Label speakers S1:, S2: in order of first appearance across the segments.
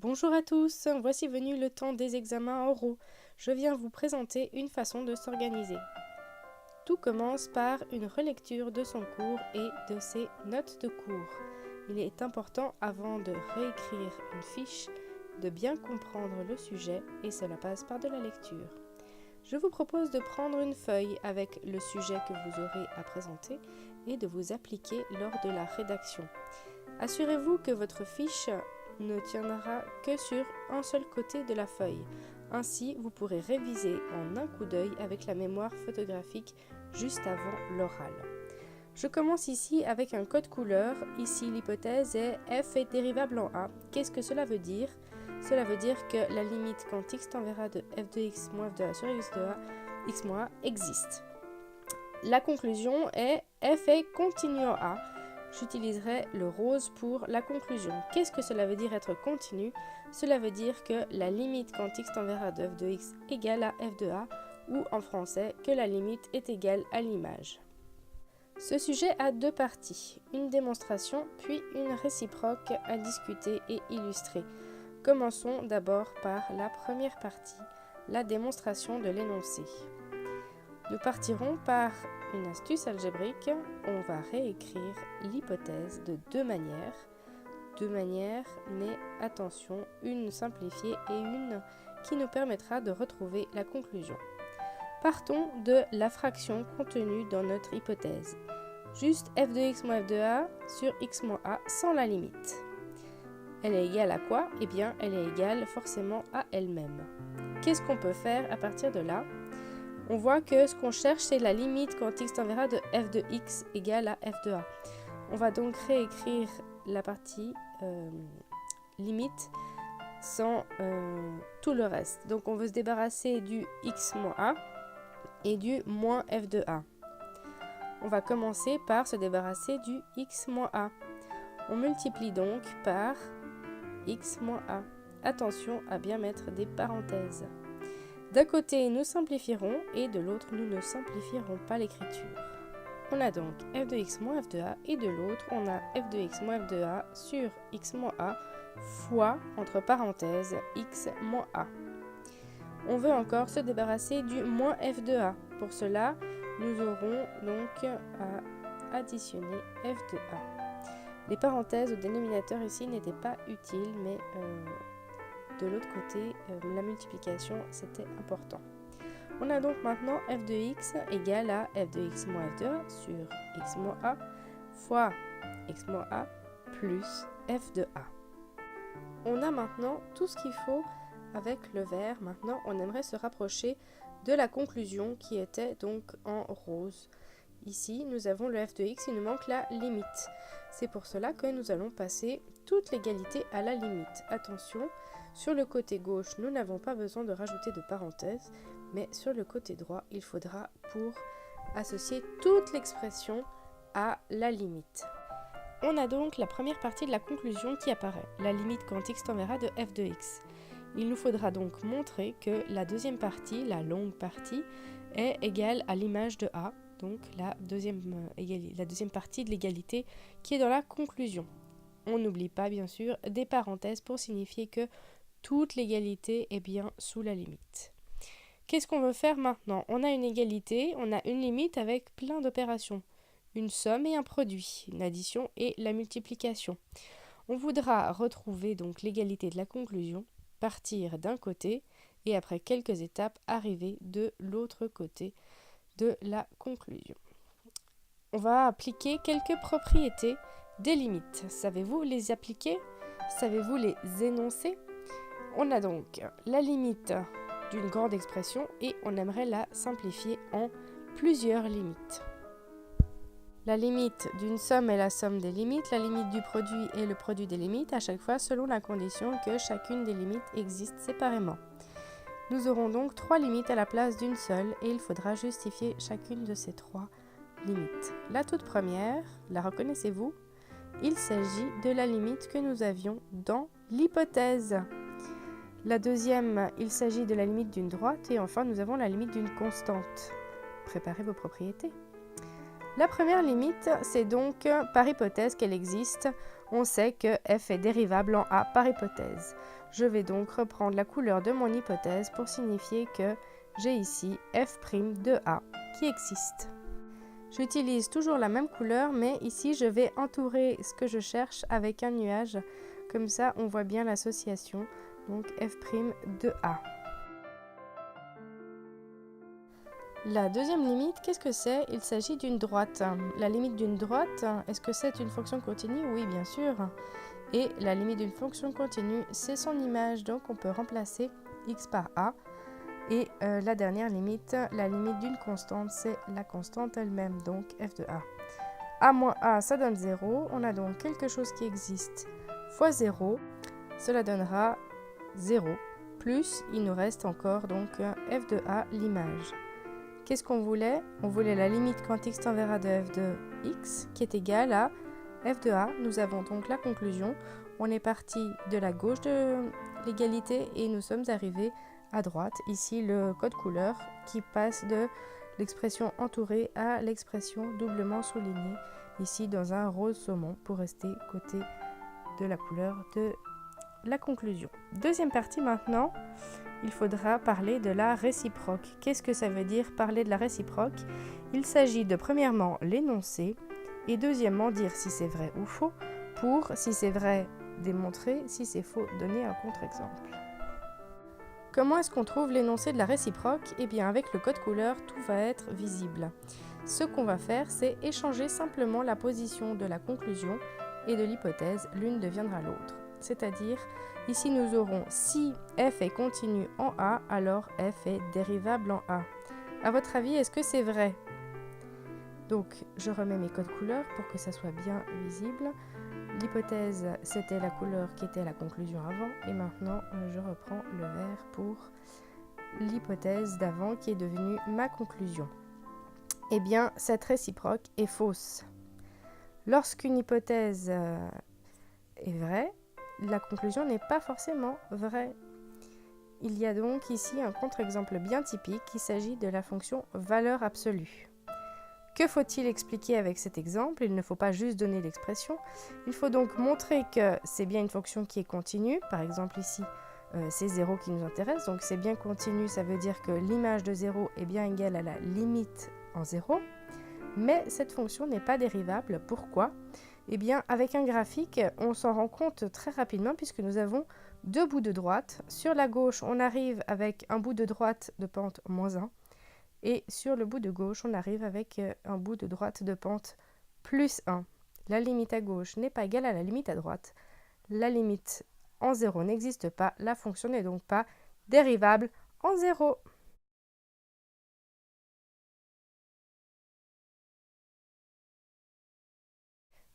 S1: Bonjour à tous, voici venu le temps des examens oraux. Je viens vous présenter une façon de s'organiser. Tout commence par une relecture de son cours et de ses notes de cours. Il est important, avant de réécrire une fiche, de bien comprendre le sujet et cela passe par de la lecture. Je vous propose de prendre une feuille avec le sujet que vous aurez à présenter et de vous appliquer lors de la rédaction. Assurez-vous que votre fiche ne tiendra que sur un seul côté de la feuille. Ainsi, vous pourrez réviser en un coup d'œil avec la mémoire photographique juste avant l'oral. Je commence ici avec un code couleur. Ici, l'hypothèse est f est dérivable en a. Qu'est-ce que cela veut dire? Cela veut dire que la limite quand x tend vers a de f de x moins f de a sur x de a, x moins a existe. La conclusion est f est continu en a. J'utiliserai le rose pour la conclusion. Qu'est-ce que cela veut dire être continu? Cela veut dire que la limite quand x tend vers a de f de x égale à f de a, ou en français, que la limite est égale à l'image. Ce sujet a deux parties, une démonstration puis une réciproque à discuter et illustrer. Commençons d'abord par la première partie, la démonstration de l'énoncé. Nous partirons par une astuce algébrique. On va réécrire l'hypothèse de deux manières. Deux manières, mais attention, une simplifiée et une qui nous permettra de retrouver la conclusion. Partons de la fraction contenue dans notre hypothèse. Juste f de x moins f de a sur x moins a sans la limite. Elle est égale à quoi? Eh bien, elle est égale forcément à elle-même. Qu'est-ce qu'on peut faire à partir de là? On voit que ce qu'on cherche, c'est la limite quand x tend vers a de f de x égale à f de a. On va donc réécrire la partie limite sans tout le reste. Donc on veut se débarrasser du x moins a et du moins f de a. On va commencer par se débarrasser du x moins a. On multiplie donc par x moins a. Attention à bien mettre des parenthèses. D'un côté, nous simplifierons et de l'autre, nous ne simplifierons pas l'écriture. On a donc f de x moins f de a et de l'autre, on a f de x moins f de a sur x moins a fois, entre parenthèses, x moins a. On veut encore se débarrasser du moins f de a. Pour cela, nous aurons donc à additionner f de a. Les parenthèses au dénominateur ici n'étaient pas utiles, mais de l'autre côté, la multiplication, c'était important. On a donc maintenant f de x égale à f de x moins f de a sur x moins a fois x moins a plus f de a. On a maintenant tout ce qu'il faut avec le vert. Maintenant, on aimerait se rapprocher de la conclusion qui était donc en rose. Ici, nous avons le f de x, il nous manque la limite. C'est pour cela que nous allons passer toute l'égalité à la limite. Attention, sur le côté gauche, nous n'avons pas besoin de rajouter de parenthèses, mais sur le côté droit, il faudra pour associer toute l'expression à la limite. On a donc la première partie de la conclusion qui apparaît, la limite quand x tend vers a de f de x. Il nous faudra donc montrer que la deuxième partie, la longue partie, est égale à l'image de a, donc la deuxième partie de l'égalité qui est dans la conclusion. On n'oublie pas bien sûr des parenthèses pour signifier que toute l'égalité est bien sous la limite. Qu'est-ce qu'on veut faire maintenant? On a une égalité, on a une limite avec plein d'opérations. Une somme et un produit, une addition et la multiplication. On voudra retrouver donc l'égalité de la conclusion, partir d'un côté et après quelques étapes arriver de l'autre côté de la conclusion. On va appliquer quelques propriétés des limites. Savez-vous les appliquer? Savez-vous les énoncer? On a donc la limite d'une grande expression et on aimerait la simplifier en plusieurs limites. La limite d'une somme est la somme des limites, la limite du produit est le produit des limites, à chaque fois selon la condition que chacune des limites existe séparément. Nous aurons donc 3 limites à la place d'une seule et il faudra justifier chacune de ces 3 limites. La toute première, la reconnaissez-vous? Il s'agit de la limite que nous avions dans l'hypothèse. La deuxième, il s'agit de la limite d'une droite et enfin nous avons la limite d'une constante. Préparez vos propriétés. La première limite, c'est donc par hypothèse qu'elle existe. on sait que f est dérivable en a par hypothèse. Je vais donc reprendre la couleur de mon hypothèse pour signifier que j'ai ici f' de a qui existe. J'utilise toujours la même couleur, mais ici je vais entourer ce que je cherche avec un nuage. Comme ça, on voit bien l'association, donc f' de a. La deuxième limite, qu'est-ce que c'est? Il s'agit d'une droite. La limite d'une droite, est-ce que c'est une fonction continue? Oui, bien sûr. Et la limite d'une fonction continue, c'est son image, donc on peut remplacer x par a. Et la dernière limite, la limite d'une constante, c'est la constante elle-même, donc f de a. A moins a, ça donne 0. On a donc quelque chose qui existe fois 0. Cela donnera 0. Plus, il nous reste encore donc f de a, l'image. Qu'est-ce qu'on voulait? On voulait la limite quand x tend vers a de f de x, qui est égale à f de a. Nous avons donc la conclusion. On est parti de la gauche de l'égalité et nous sommes arrivés à droite. Ici, le code couleur qui passe de l'expression entourée à l'expression doublement soulignée. Ici, dans un rose saumon pour rester côté de la couleur de la conclusion. Deuxième partie maintenant. Il faudra parler de la réciproque. Qu'est-ce que ça veut dire parler de la réciproque? Il s'agit de premièrement l'énoncer et deuxièmement dire si c'est vrai ou faux pour, si c'est vrai, démontrer, si c'est faux, donner un contre-exemple. Comment est-ce qu'on trouve l'énoncé de la réciproque? Eh bien avec le code couleur, tout va être visible. Ce qu'on va faire, c'est échanger simplement la position de la conclusion et de l'hypothèse, l'une deviendra l'autre. C'est-à-dire, ici nous aurons si f est continu en a, alors f est dérivable en a. À votre avis, est-ce que c'est vrai? Donc, je remets mes codes couleurs pour que ça soit bien visible. L'hypothèse, c'était la couleur qui était la conclusion avant. Et maintenant, je reprends le vert pour l'hypothèse d'avant qui est devenue ma conclusion. Eh bien, cette réciproque est fausse. Lorsqu'une hypothèse est vraie, la conclusion n'est pas forcément vraie. Il y a donc ici un contre-exemple bien typique, il s'agit de la fonction valeur absolue. Que faut-il expliquer avec cet exemple? Il ne faut pas juste donner l'expression, il faut donc montrer que c'est bien une fonction qui est continue, par exemple ici c'est 0 qui nous intéresse, donc c'est bien continu, ça veut dire que l'image de 0 est bien égale à la limite en 0, mais cette fonction n'est pas dérivable. Pourquoi? Eh bien, avec un graphique, on s'en rend compte très rapidement puisque nous avons deux bouts de droite. Sur la gauche, on arrive avec un bout de droite de pente moins 1. Et sur le bout de gauche, on arrive avec un bout de droite de pente plus 1. La limite à gauche n'est pas égale à la limite à droite. La limite en 0 n'existe pas. La fonction n'est donc pas dérivable en 0.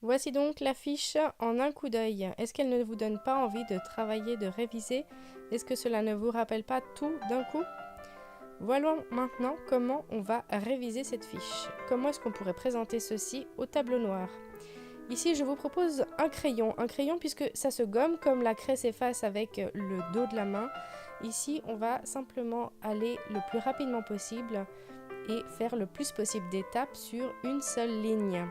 S1: Voici donc la fiche en un coup d'œil. Est-ce qu'elle ne vous donne pas envie de travailler, de réviser? Est-ce que cela ne vous rappelle pas tout d'un coup? Voilà maintenant comment on va réviser cette fiche. Comment est-ce qu'on pourrait présenter ceci au tableau noir? Ici, je vous propose un crayon puisque ça se gomme comme la craie s'efface avec le dos de la main. Ici, on va simplement aller le plus rapidement possible et faire le plus possible d'étapes sur une seule ligne.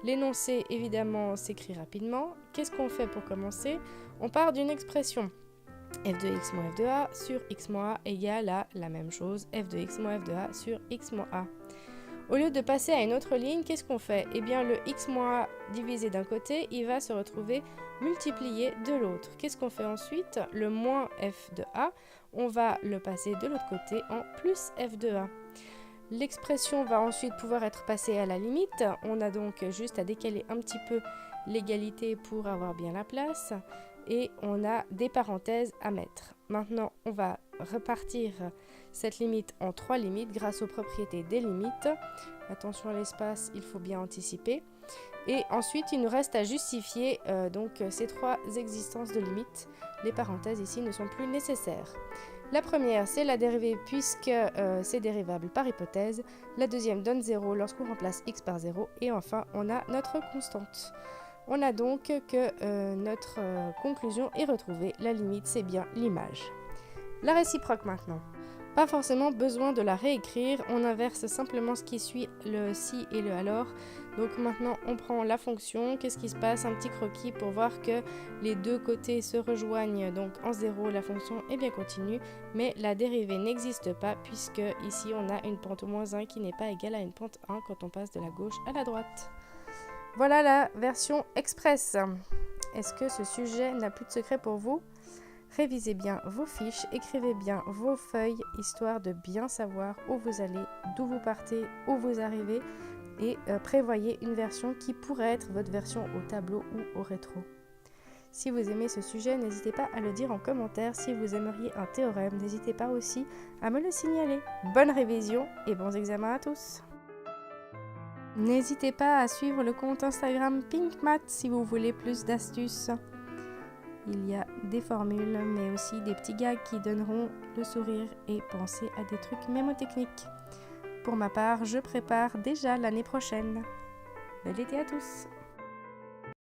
S1: L'énoncé, évidemment, s'écrit rapidement. Qu'est-ce qu'on fait pour commencer? On part d'une expression. f de x moins f de a sur x moins a égale à la même chose, f de x moins f de a sur x moins a. Au lieu de passer à une autre ligne, qu'est-ce qu'on fait? Eh bien, le x moins a divisé d'un côté, il va se retrouver multiplié de l'autre. Qu'est-ce qu'on fait ensuite? Le moins f de a, on va le passer de l'autre côté en plus f de a. L'expression va ensuite pouvoir être passée à la limite. On a donc juste à décaler un petit peu l'égalité pour avoir bien la place. Et on a des parenthèses à mettre. Maintenant, on va repartir cette limite en 3 limites grâce aux propriétés des limites. Attention à l'espace, il faut bien anticiper. Et ensuite, il nous reste à justifier donc ces 3 existences de limites. Les parenthèses ici ne sont plus nécessaires. La première, c'est la dérivée puisque c'est dérivable par hypothèse. La deuxième donne 0 lorsqu'on remplace x par 0. Et enfin, on a notre constante. On a donc que notre conclusion est retrouvée. La limite, c'est bien l'image. La réciproque maintenant. Pas forcément besoin de la réécrire, on inverse simplement ce qui suit le si et le alors. Donc maintenant on prend la fonction, qu'est-ce qui se passe, un petit croquis pour voir que les deux côtés se rejoignent, donc en 0 la fonction est bien continue, mais la dérivée n'existe pas puisque ici on a une pente moins 1 qui n'est pas égale à une pente 1 quand on passe de la gauche à la droite. Voilà la version express. Est-ce que ce sujet n'a plus de secret pour vous ? Révisez bien vos fiches, écrivez bien vos feuilles, histoire de bien savoir où vous allez, d'où vous partez, où vous arrivez, et prévoyez une version qui pourrait être votre version au tableau ou au rétro. Si vous aimez ce sujet, n'hésitez pas à le dire en commentaire. Si vous aimeriez un théorème, n'hésitez pas aussi à me le signaler. Bonne révision et bons examens à tous! N'hésitez pas à suivre le compte Instagram PinkMath si vous voulez plus d'astuces. Il y a des formules, mais aussi des petits gags qui donneront le sourire et penser à des trucs mémotechniques. Pour ma part, je prépare déjà l'année prochaine. Bel été à tous!